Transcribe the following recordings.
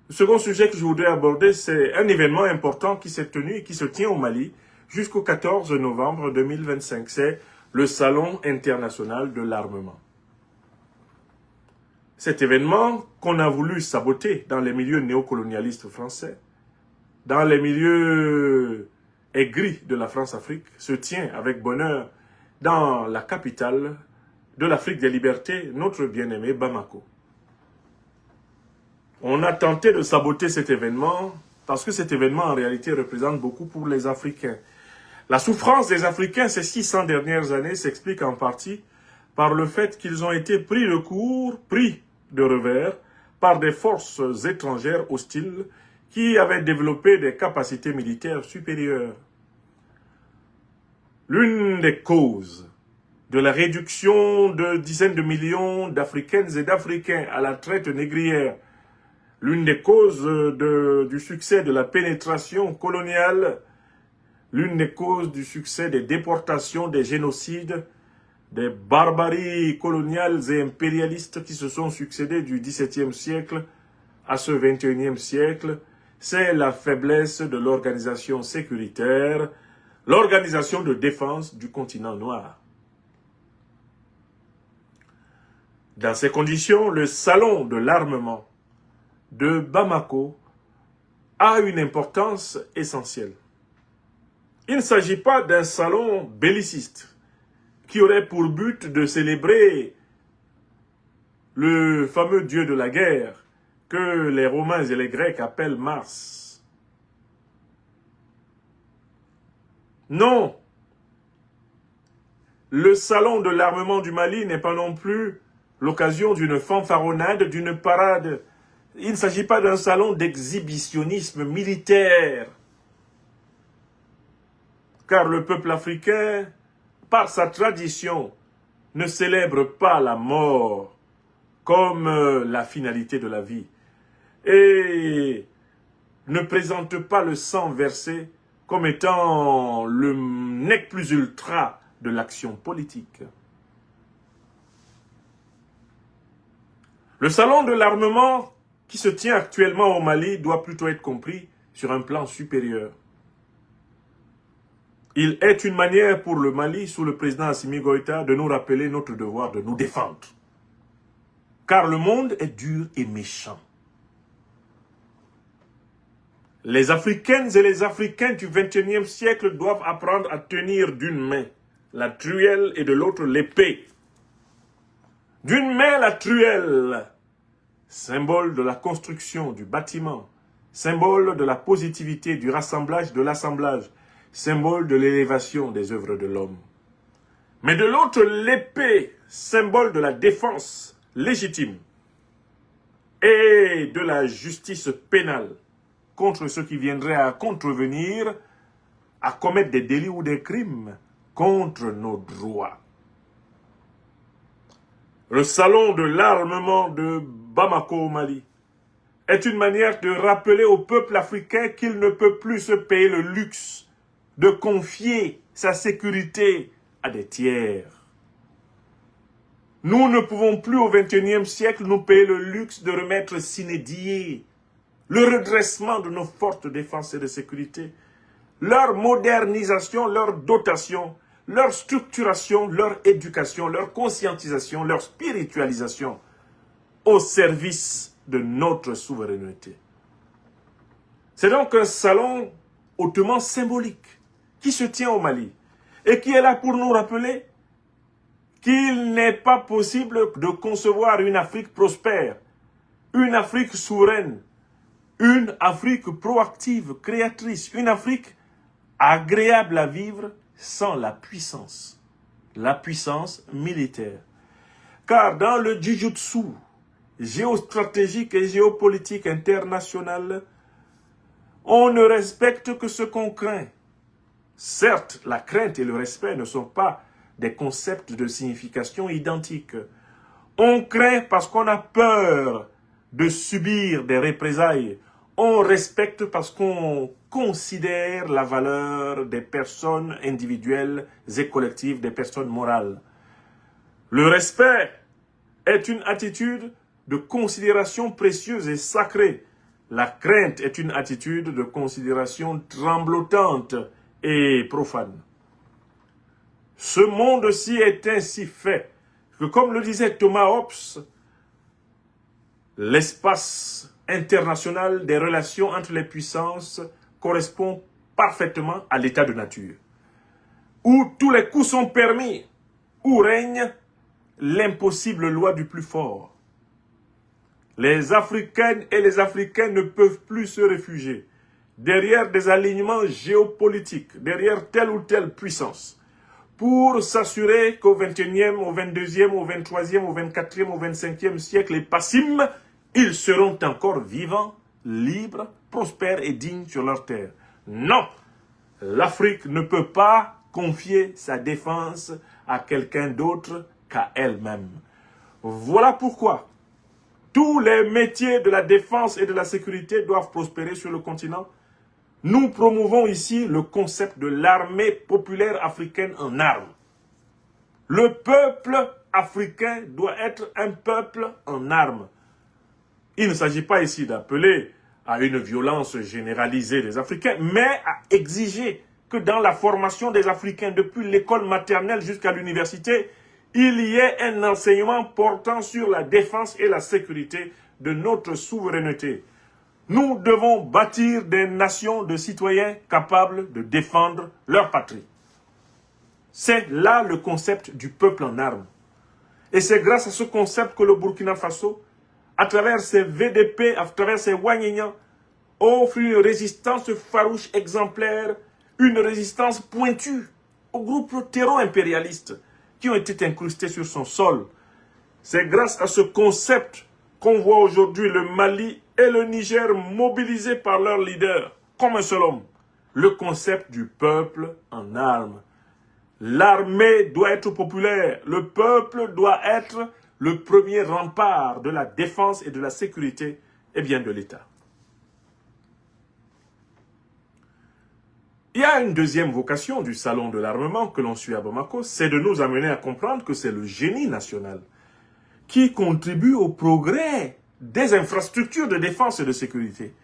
Le second sujet que je voudrais aborder, c'est un événement important qui s'est tenu et qui se tient au Mali jusqu'au 14 novembre 2025. C'est le Salon international de l'armement. Cet événement qu'on a voulu saboter dans les milieux néocolonialistes français, dans les milieux aigris de la France-Afrique, se tient avec bonheur dans la capitale de l'Afrique des libertés, notre bien-aimé Bamako. On a tenté de saboter cet événement parce que cet événement en réalité représente beaucoup pour les Africains. La souffrance des Africains ces 600 dernières années s'explique en partie par le fait qu'ils ont été pris de court, pris de revers par des forces étrangères hostiles qui avaient développé des capacités militaires supérieures. L'une des causes de la réduction de dizaines de millions d'Africaines et d'Africains à la traite négrière, l'une des causes du succès de la pénétration coloniale, l'une des causes du succès des déportations, des génocides, des barbaries coloniales et impérialistes qui se sont succédés du XVIIe siècle à ce XXIe siècle, c'est la faiblesse de l'organisation sécuritaire, l'organisation de défense du continent noir. Dans ces conditions, le salon de l'armement de Bamako a une importance essentielle. Il ne s'agit pas d'un salon belliciste qui aurait pour but de célébrer le fameux dieu de la guerre que les Romains et les Grecs appellent Mars. Non, le salon de l'armement du Mali n'est pas non plus l'occasion d'une fanfaronnade, d'une parade. Il ne s'agit pas d'un salon d'exhibitionnisme militaire. Car le peuple africain, par sa tradition, ne célèbre pas la mort comme la finalité de la vie et ne présente pas le sang versé comme étant le nec plus ultra de l'action politique. Le salon de l'armement qui se tient actuellement au Mali doit plutôt être compris sur un plan supérieur. Il est une manière pour le Mali, sous le président Assimi Goïta, de nous rappeler notre devoir de nous défendre. Car le monde est dur et méchant. Les Africaines et les Africains du XXIe siècle doivent apprendre à tenir d'une main la truelle et de l'autre l'épée. D'une main la truelle, symbole de la construction, du bâtiment, symbole de la positivité, du rassemblage, de l'assemblage, symbole de l'élévation des œuvres de l'homme. Mais de l'autre, l'épée, symbole de la défense légitime et de la justice pénale contre ceux qui viendraient à contrevenir, à commettre des délits ou des crimes contre nos droits. Le salon de l'armement de Bamako au Mali est une manière de rappeler au peuple africain qu'il ne peut plus se payer le luxe de confier sa sécurité à des tiers. Nous ne pouvons plus au XXIe siècle nous payer le luxe de remettre sine die le redressement de nos forces de défense et de sécurité, leur modernisation, leur dotation, leur structuration, leur éducation, leur conscientisation, leur spiritualisation au service de notre souveraineté. C'est donc un salon hautement symbolique qui se tient au Mali et qui est là pour nous rappeler qu'il n'est pas possible de concevoir une Afrique prospère, une Afrique souveraine, une Afrique proactive, créatrice, une Afrique agréable à vivre sans la puissance militaire. Car dans le jujutsu géostratégique et géopolitique international, on ne respecte que ce qu'on craint. Certes, la crainte et le respect ne sont pas des concepts de signification identiques. On craint parce qu'on a peur de subir des représailles. On respecte parce qu'on considère la valeur des personnes individuelles et collectives, des personnes morales. Le respect est une attitude de considération précieuse et sacrée La crainte est une attitude de considération tremblotante et profane. Ce monde-ci est ainsi fait que, comme le disait Thomas Hobbes, l'espace international des relations entre les puissances correspond parfaitement à l'état de nature, où tous les coups sont permis, où règne l'impossible loi du plus fort. Les Africaines et les Africains ne peuvent plus se réfugier derrière des alignements géopolitiques, derrière telle ou telle puissance, pour s'assurer qu'au 21e, au 22e, au 23e, au 24e, au 25e siècle et passim, ils seront encore vivants, libres, prospères et dignes sur leur terre. Non, l'Afrique ne peut pas confier sa défense à quelqu'un d'autre qu'à elle-même. Voilà pourquoi tous les métiers de la défense et de la sécurité doivent prospérer sur le continent. Nous promouvons ici le concept de l'armée populaire africaine en armes. Le peuple africain doit être un peuple en armes. Il ne s'agit pas ici d'appeler à une violence généralisée des Africains, mais à exiger que dans la formation des Africains, depuis l'école maternelle jusqu'à l'université, il y ait un enseignement portant sur la défense et la sécurité de notre souveraineté. Nous devons bâtir des nations de citoyens capables de défendre leur patrie. C'est là le concept du peuple en armes. Et c'est grâce à ce concept que le Burkina Faso, à travers ses VDP, à travers ses Wanyian, offre une résistance farouche exemplaire, une résistance pointue aux groupes terro-impérialistes qui ont été incrustés sur son sol. C'est grâce à ce concept qu'on voit aujourd'hui le Mali et le Niger mobilisés par leurs leaders, comme un seul homme. Le concept du peuple en armes. L'armée doit être populaire. Le peuple doit être le premier rempart de la défense et de la sécurité, et bien de l'État. Il y a une deuxième vocation du salon de l'armement que l'on suit à Bamako, c'est de nous amener à comprendre que c'est le génie national qui contribue au progrès des infrastructures de défense et de sécurité.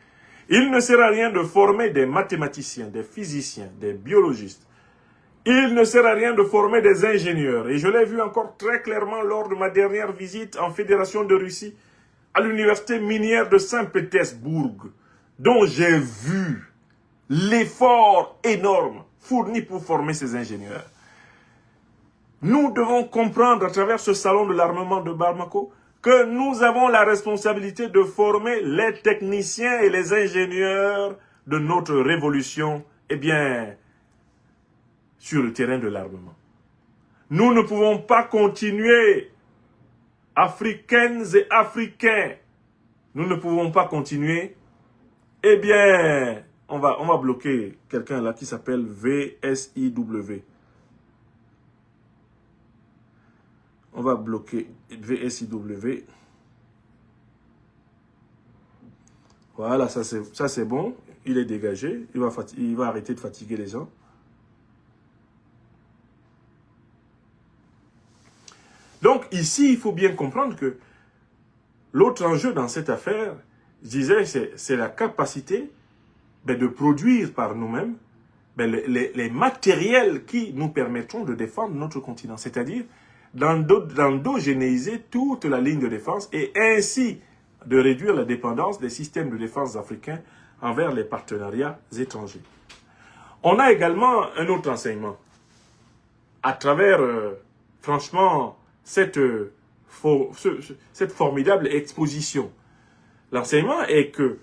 Il ne sert à rien de former des mathématiciens, des physiciens, des biologistes. Il ne sert à rien de former des ingénieurs. Et je l'ai vu encore très clairement lors de ma dernière visite en Fédération de Russie à l'université minière de Saint-Pétersbourg, dont j'ai vu l'effort énorme fourni pour former ces ingénieurs. Nous devons comprendre à travers ce salon de l'armement de Bamako que nous avons la responsabilité de former les techniciens et les ingénieurs de notre révolution, sur le terrain de l'armement. Nous ne pouvons pas continuer, Africaines et Africains, nous ne pouvons pas continuer, on va bloquer quelqu'un là qui s'appelle VSIW. On va bloquer VSIW. Voilà, ça c'est bon. Il est dégagé. Il va arrêter de fatiguer les gens. Donc ici, il faut bien comprendre que l'autre enjeu dans cette affaire, je disais, c'est la capacité de produire par nous-mêmes les matériels qui nous permettront de défendre notre continent. C'est-à-dire d'endogénéiser toute la ligne de défense et ainsi de réduire la dépendance des systèmes de défense africains envers les partenariats étrangers. On a également un autre enseignement. À travers, franchement, cette formidable exposition. L'enseignement est que,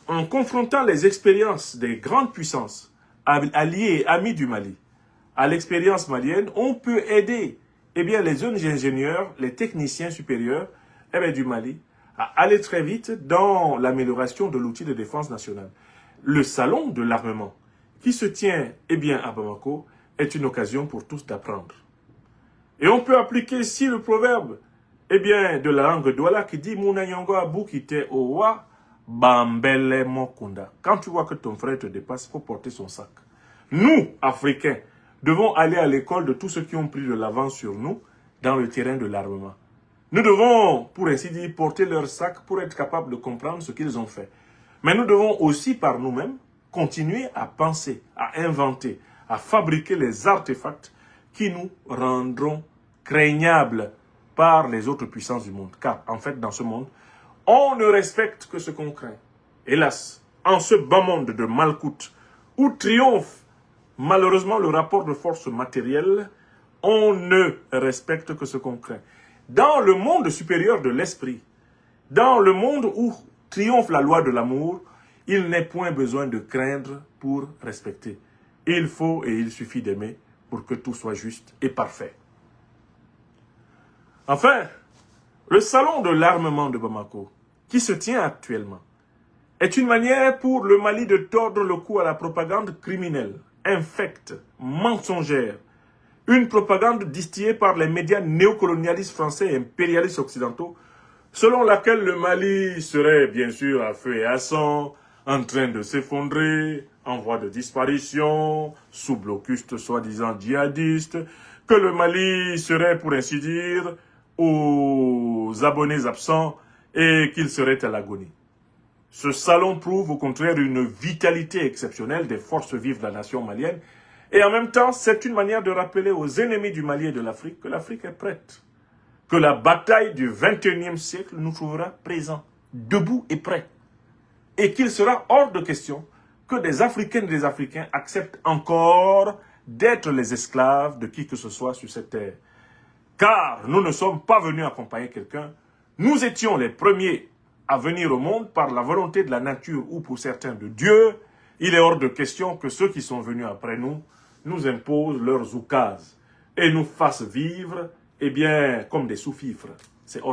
en confrontant les expériences des grandes puissances, alliées et amies du Mali, à l'expérience malienne, on peut aider les jeunes ingénieurs, les techniciens supérieurs du Mali, à aller très vite dans l'amélioration de l'outil de défense nationale. Le salon de l'armement, qui se tient à Bamako, est une occasion pour tous d'apprendre. Et on peut appliquer ici le proverbe de la langue douala qui dit « Mouna yongo abu kite owa bambele mokunda ». Quand tu vois que ton frère te dépasse, il faut porter son sac. Nous, Africains, devons aller à l'école de tous ceux qui ont pris de l'avance sur nous dans le terrain de l'armement. Nous devons, pour ainsi dire, porter leur sac pour être capables de comprendre ce qu'ils ont fait. Mais nous devons aussi par nous-mêmes continuer à penser, à inventer, à fabriquer les artefacts qui nous rendront craignables par les autres puissances du monde. Car en fait, dans ce monde, on ne respecte que ce qu'on craint. Hélas, en ce bas monde de Malkout, où triomphe malheureusement le rapport de force matérielle, on ne respecte que ce qu'on craint. Dans le monde supérieur de l'esprit, dans le monde où triomphe la loi de l'amour, il n'est point besoin de craindre pour respecter. Il faut et il suffit d'aimer pour que tout soit juste et parfait. Enfin, le salon de l'armement de Bamako, qui se tient actuellement, est une manière pour le Mali de tordre le cou à la propagande criminelle, infecte, mensongère, une propagande distillée par les médias néocolonialistes français et impérialistes occidentaux, selon laquelle le Mali serait bien sûr à feu et à sang, en train de s'effondrer, en voie de disparition, sous blocus soi-disant djihadiste, que le Mali serait, pour ainsi dire, aux abonnés absents et qu'il serait à l'agonie. Ce salon prouve au contraire une vitalité exceptionnelle des forces vives de la nation malienne et en même temps, c'est une manière de rappeler aux ennemis du Mali et de l'Afrique que l'Afrique est prête, que la bataille du 21e siècle nous trouvera présents, debout et prêts, et qu'il sera hors de question que des Africaines et des Africains acceptent encore d'être les esclaves de qui que ce soit sur cette terre. Car nous ne sommes pas venus accompagner quelqu'un, nous étions les premiers à venir au monde par la volonté de la nature ou pour certains de Dieu. Il est hors de question que ceux qui sont venus après nous imposent leurs oukases et nous fassent vivre, eh bien, comme des sous-fifres. C'est hors